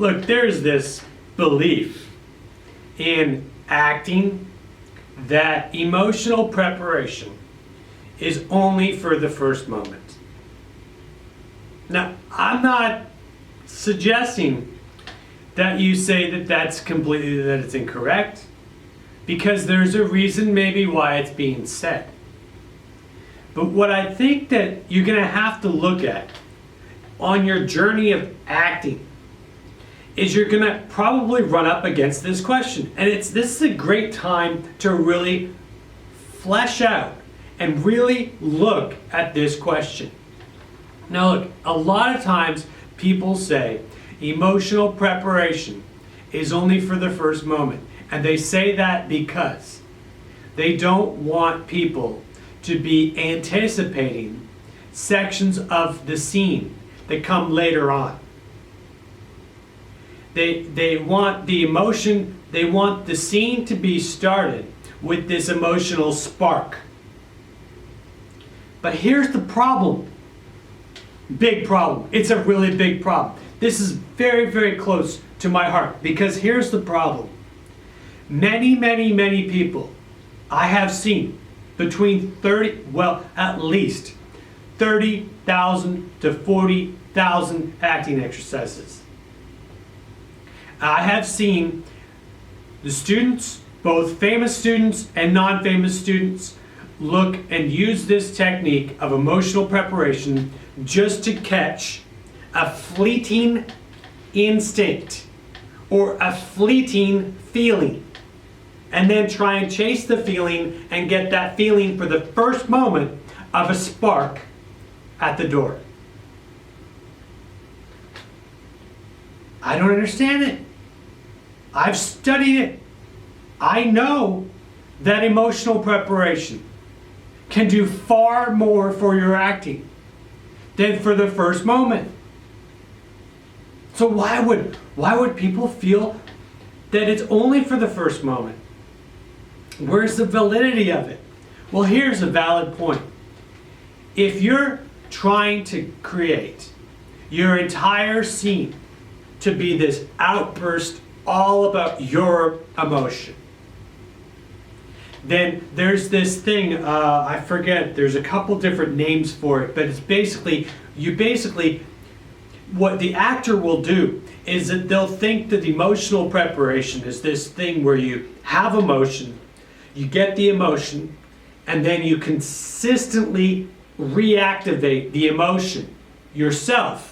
Look, there's this belief in acting that emotional preparation is only for the first moment. Now, I'm not suggesting that you say that that it's incorrect, because there's a reason maybe why it's being said. But what I think that you're going to have to look at on your journey of acting is you're going to probably run up against this question. And this is a great time to really flesh out and really look at this question. Now look, a lot of times people say emotional preparation is only for the first moment. And they say that because they don't want people to be anticipating sections of the scene that come later on. They want the emotion, they want the scene to be started with this emotional spark. But here's the problem. Big problem. It's a really big problem. This is very, very close to my heart, because here's the problem. Many, many, many people I have seen between at least 30,000 to 40,000 acting exercises. I have seen the students, both famous students and non-famous students, look and use this technique of emotional preparation just to catch a fleeting instinct or a fleeting feeling, and then try and chase the feeling and get that feeling for the first moment of a spark at the door. I don't understand it. I've studied it. I know that emotional preparation can do far more for your acting than for the first moment. So why would people feel that it's only for the first moment? Where's the validity of it? Well, here's a valid point. If you're trying to create your entire scene to be this outburst all about your emotion, then there's this thing, I forget, there's a couple different names for it, but it's basically, what the actor will do is that they'll think that emotional preparation is this thing where you have emotion, you get the emotion, and then you consistently reactivate the emotion yourself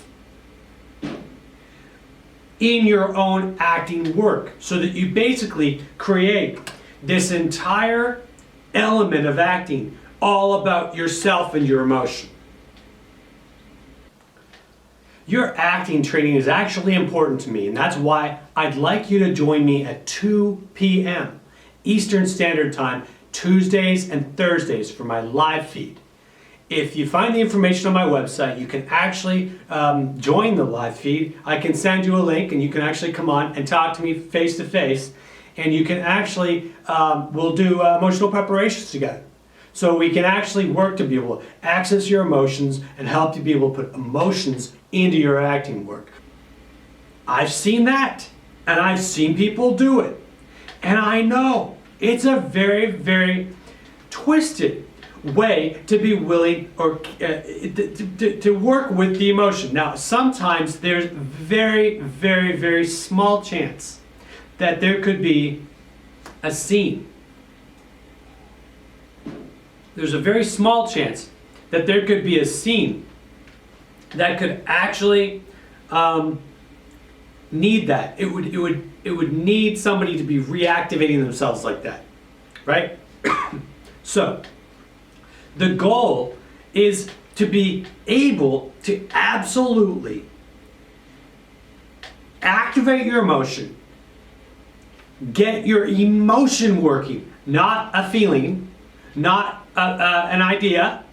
in your own acting work, so that you basically create this entire element of acting all about yourself and your emotion. Your acting training is actually important to me, and that's why I'd like you to join me at 2 p.m. Eastern Standard Time, Tuesdays and Thursdays for my live feed. If you find the information on my website, you can actually join the live feed. I can send you a link and you can actually come on and talk to me face to face. And you can actually, we'll do emotional preparations together. So we can actually work to be able to access your emotions and help you be able to put emotions into your acting work. I've seen that, and I've seen people do it. And I know it's a very, very twisted way to be willing or to work with the emotion. Now, sometimes there's very, very, very small chance that there could be a scene. There's a very small chance that there could be a scene that could actually need that. It would need somebody to be reactivating themselves like that, right? So the goal is to be able to absolutely activate your emotion, get your emotion working, not a feeling, not an idea.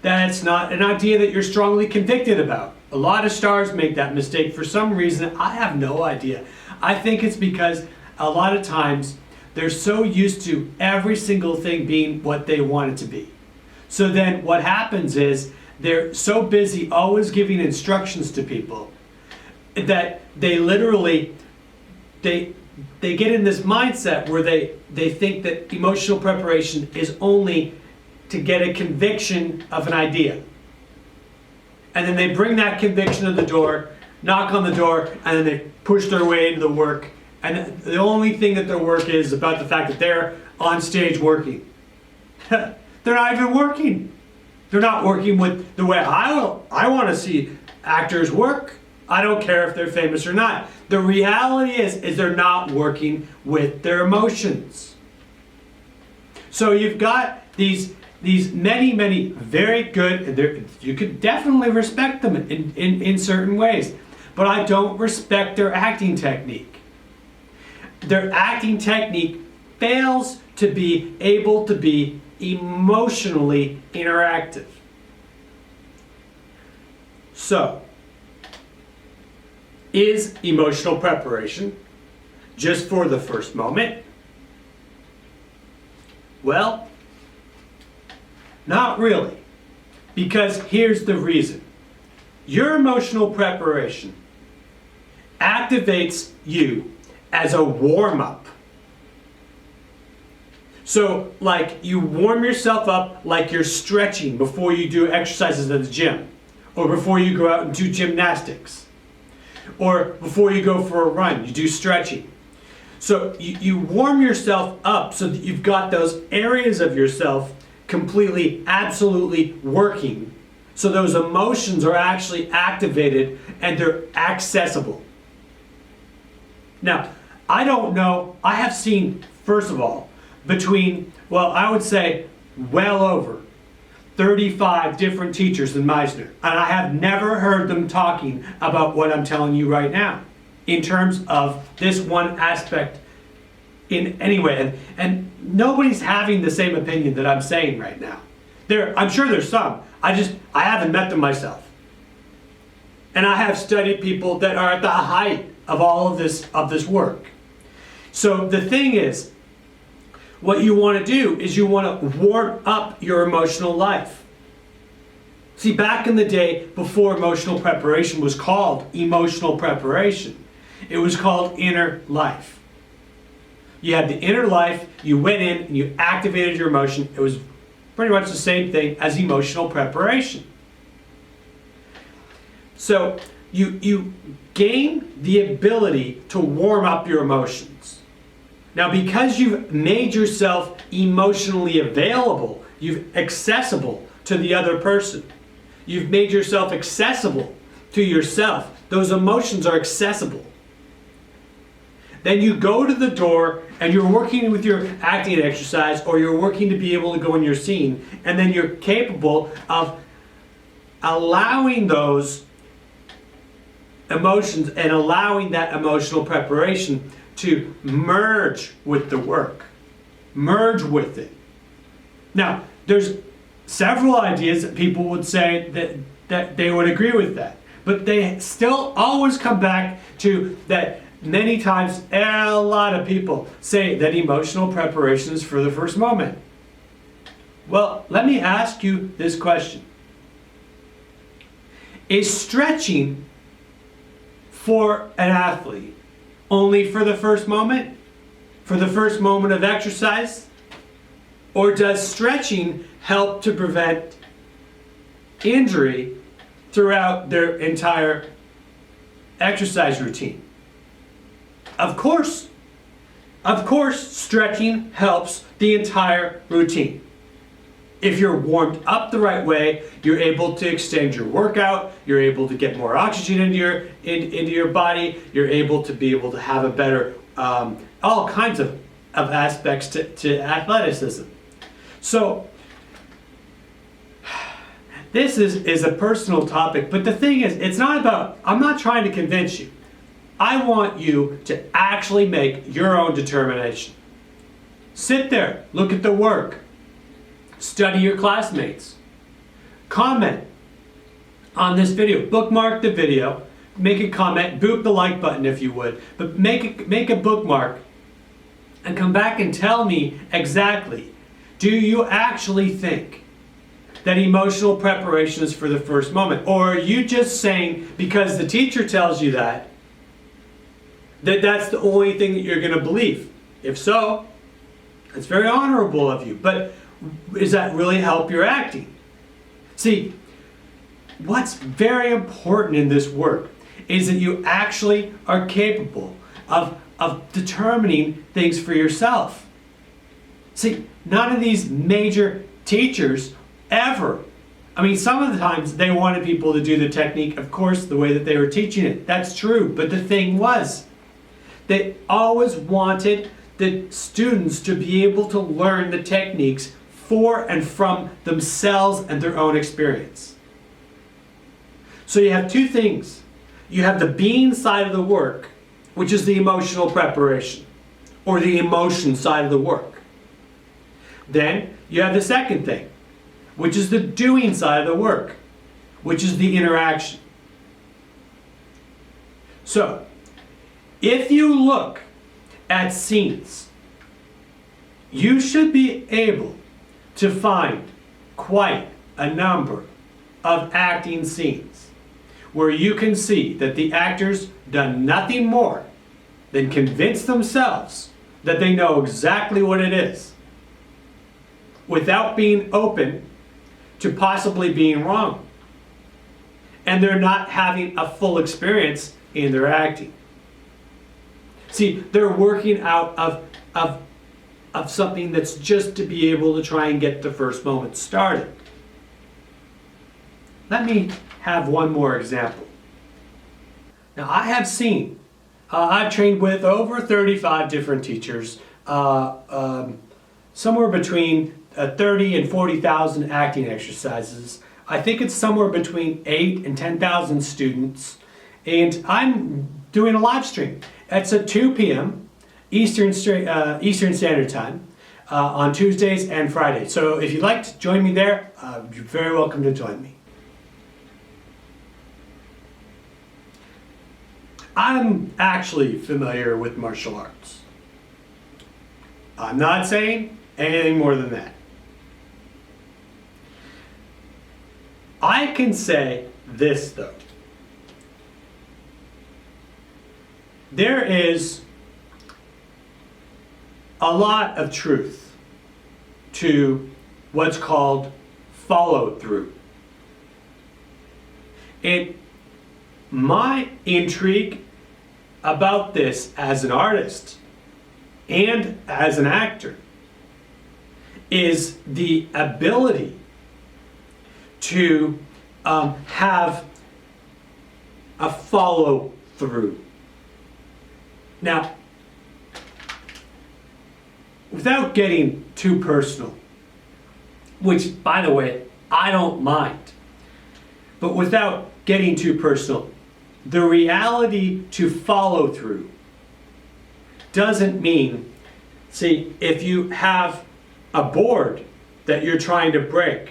That's not an idea that you're strongly convicted about. A lot of stars make that mistake for some reason. I have no idea. I think it's because a lot of times they're so used to every single thing being what they want it to be. So then what happens is they're so busy always giving instructions to people that they literally, they get in this mindset where they think that emotional preparation is only to get a conviction of an idea. And then they bring that conviction to the door, knock on the door, and then they push their way into the work. And the only thing that their work is about the fact that they're on stage working. They're not even working. They're not working with the way I want to see actors work. I don't care if they're famous or not. The reality is they're not working with their emotions. So you've got these many very good, and you could definitely respect them in certain ways, but I don't respect their acting technique. Their acting technique fails to be able to be emotionally interactive. So, is emotional preparation just for the first moment? Well, not really. Because here's the reason. Your emotional preparation activates you as a warm-up. So, like, you warm yourself up like you're stretching before you do exercises at the gym, or before you go out and do gymnastics, or before you go for a run, you do stretching. So you warm yourself up so that you've got those areas of yourself completely, absolutely working. So those emotions are actually activated and they're accessible. Now, I don't know, I have seen, first of all, I would say well over 35 different teachers in Meisner. And I have never heard them talking about what I'm telling you right now in terms of this one aspect in any way. And nobody's having the same opinion that I'm saying right now. I'm sure there's some. I haven't met them myself. And I have studied people that are at the height of all of this work. So the thing is, what you want to do is you want to warm up your emotional life. See, back in the day, before emotional preparation was called emotional preparation, it was called inner life. You had the inner life, you went in and you activated your emotion. It was pretty much the same thing as emotional preparation. So you gain the ability to warm up your emotions. Now, because you've made yourself emotionally available, you've accessible to the other person. You've made yourself accessible to yourself. Those emotions are accessible. Then you go to the door and you're working with your acting exercise, or you're working to be able to go in your scene, and then you're capable of allowing those emotions and allowing that emotional preparation to merge with the work. Merge with it. Now, there's several ideas that people would say that they would agree with that. But they still always come back to that. Many times, a lot of people say that emotional preparation is for the first moment. Well, let me ask you this question. Is stretching for an athlete only for the first moment? For the first moment of exercise? Or does stretching help to prevent injury throughout their entire exercise routine? Of course, stretching helps the entire routine. If you're warmed up the right way, you're able to extend your workout, you're able to get more oxygen into your body, you're able to have a better, all kinds of aspects to athleticism. So, this is a personal topic, but the thing is, I'm not trying to convince you. I want you to actually make your own determination. Sit there, look at the work, study your classmates, comment on this video, bookmark the video, make a comment, boop the like button if you would, but make a bookmark and come back and tell me exactly, do you actually think that emotional preparation is for the first moment? Or are you just saying because the teacher tells you that, that that's the only thing that you're going to believe. If so, it's very honorable of you. But does that really help your acting? See, what's very important in this work is that you actually are capable of determining things for yourself. See, none of these major teachers ever, I mean, some of the times they wanted people to do the technique, of course, the way that they were teaching it. That's true. But the thing was, they always wanted the students to be able to learn the techniques for and from themselves and their own experience. So you have two things. You have the being side of the work, which is the emotional preparation, or the emotion side of the work. Then you have the second thing, which is the doing side of the work, which is the interaction. So, if you look at scenes, you should be able to find quite a number of acting scenes where you can see that the actors done nothing more than convince themselves that they know exactly what it is, without being open to possibly being wrong. And they're not having a full experience in their acting. See, they're working out of something that's just to be able to try and get the first moment started. Let me have one more example. Now, I have seen, I've trained with over 35 different teachers, somewhere between 30 and 40,000 acting exercises. I think it's somewhere between 8 and 10,000 students. And I'm doing a live stream. It's at 2 p.m. Eastern Standard Time on Tuesdays and Fridays. So if you'd like to join me there, you're very welcome to join me. I'm actually familiar with martial arts. I'm not saying anything more than that. I can say this though. There is a lot of truth to what's called follow through. My intrigue about this as an artist and as an actor is the ability to have a follow through. Now, without getting too personal, which, by the way, I don't mind, but without getting too personal, the reality to follow through doesn't mean, see, if you have a board that you're trying to break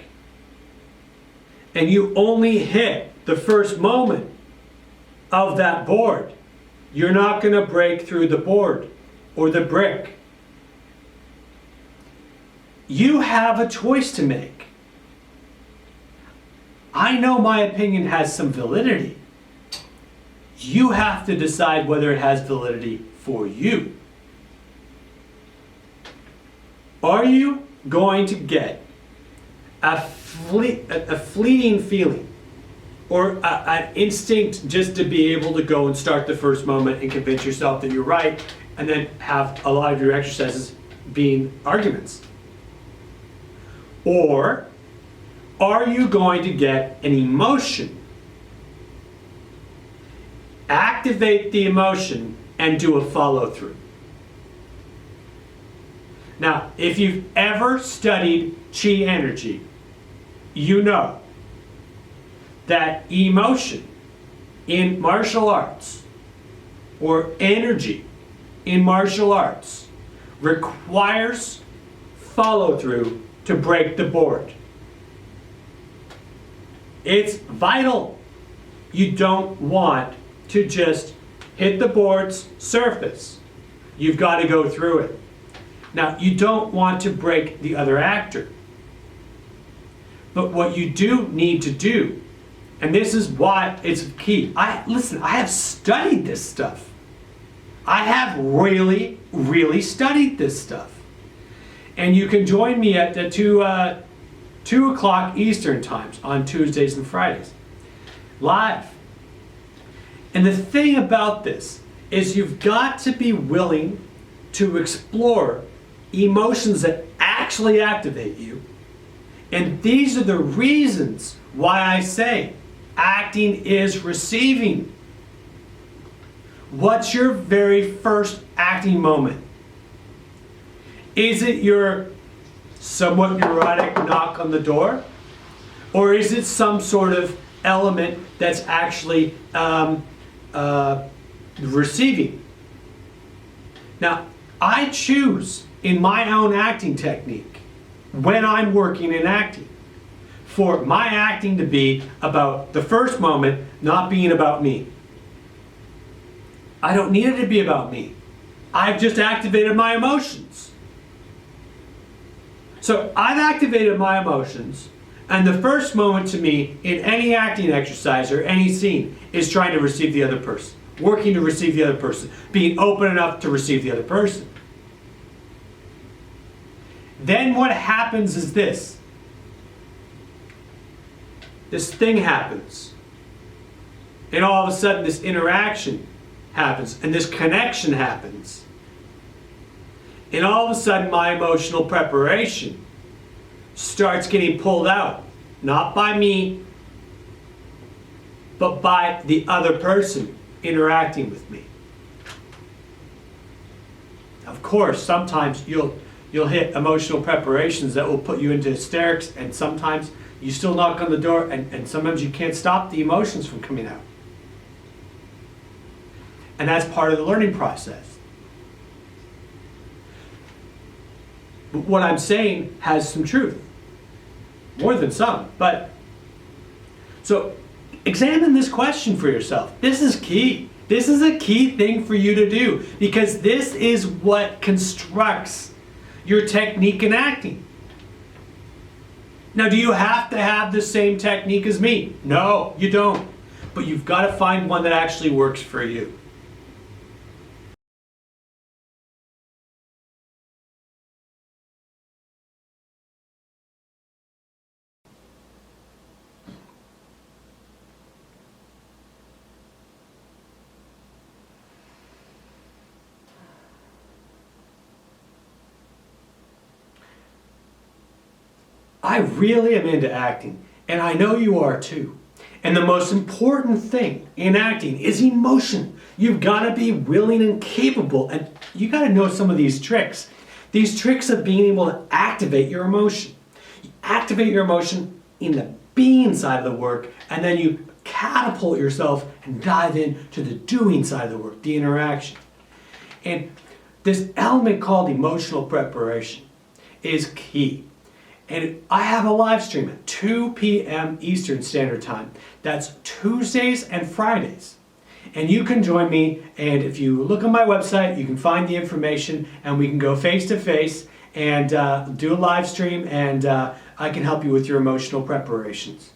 and you only hit the first moment of that board, you're not going to break through the board or the brick. You have a choice to make. I know my opinion has some validity. You have to decide whether it has validity for you. Are you going to get a fleeting feeling or an instinct just to be able to go and start the first moment and convince yourself that you're right, and then have a lot of your exercises being arguments? Or are you going to get an emotion, activate the emotion, and do a follow through? Now, if you've ever studied chi energy, you know that emotion in martial arts, or energy in martial arts, requires follow through to break the board. It's vital. You don't want to just hit the board's surface. You've got to go through it. Now, you don't want to break the other actor. But what you do need to do, and this is why it's key. I have studied this stuff. I have really, really studied this stuff. And you can join me at the 2 o'clock Eastern times on Tuesdays and Fridays, live. And the thing about this is you've got to be willing to explore emotions that actually activate you. And these are the reasons why I say acting is receiving. What's your very first acting moment? Is it your somewhat neurotic knock on the door? Or is it some sort of element that's actually receiving? Now, I choose in my own acting technique, when I'm working in acting, for my acting to be about the first moment, not being about me. I don't need it to be about me. I've just activated my emotions. So I've activated my emotions, and the first moment to me in any acting exercise or any scene is trying to receive the other person, working to receive the other person, being open enough to receive the other person. Then what happens is this. This thing happens. And all of a sudden this interaction happens and this connection happens. And all of a sudden my emotional preparation starts getting pulled out. Not by me, but by the other person interacting with me. Of course, sometimes you'll hit emotional preparations that will put you into hysterics, and sometimes you still knock on the door, and sometimes you can't stop the emotions from coming out. And that's part of the learning process. But what I'm saying has some truth. More than some. But so examine this question for yourself. This is key. This is a key thing for you to do, because this is what constructs your technique in acting. Now, do you have to have the same technique as me? No, you don't. But you've got to find one that actually works for you. I really am into acting, and I know you are too. And the most important thing in acting is emotion. You've got to be willing and capable, and you got to know some of these tricks. These tricks of being able to activate your emotion. You activate your emotion in the being side of the work, and then you catapult yourself and dive into the doing side of the work, the interaction. And this element called emotional preparation is key. And I have a live stream at 2 p.m. Eastern Standard Time. That's Tuesdays and Fridays. And you can join me, and if you look on my website, you can find the information, and we can go face to face and do a live stream, and I can help you with your emotional preparations.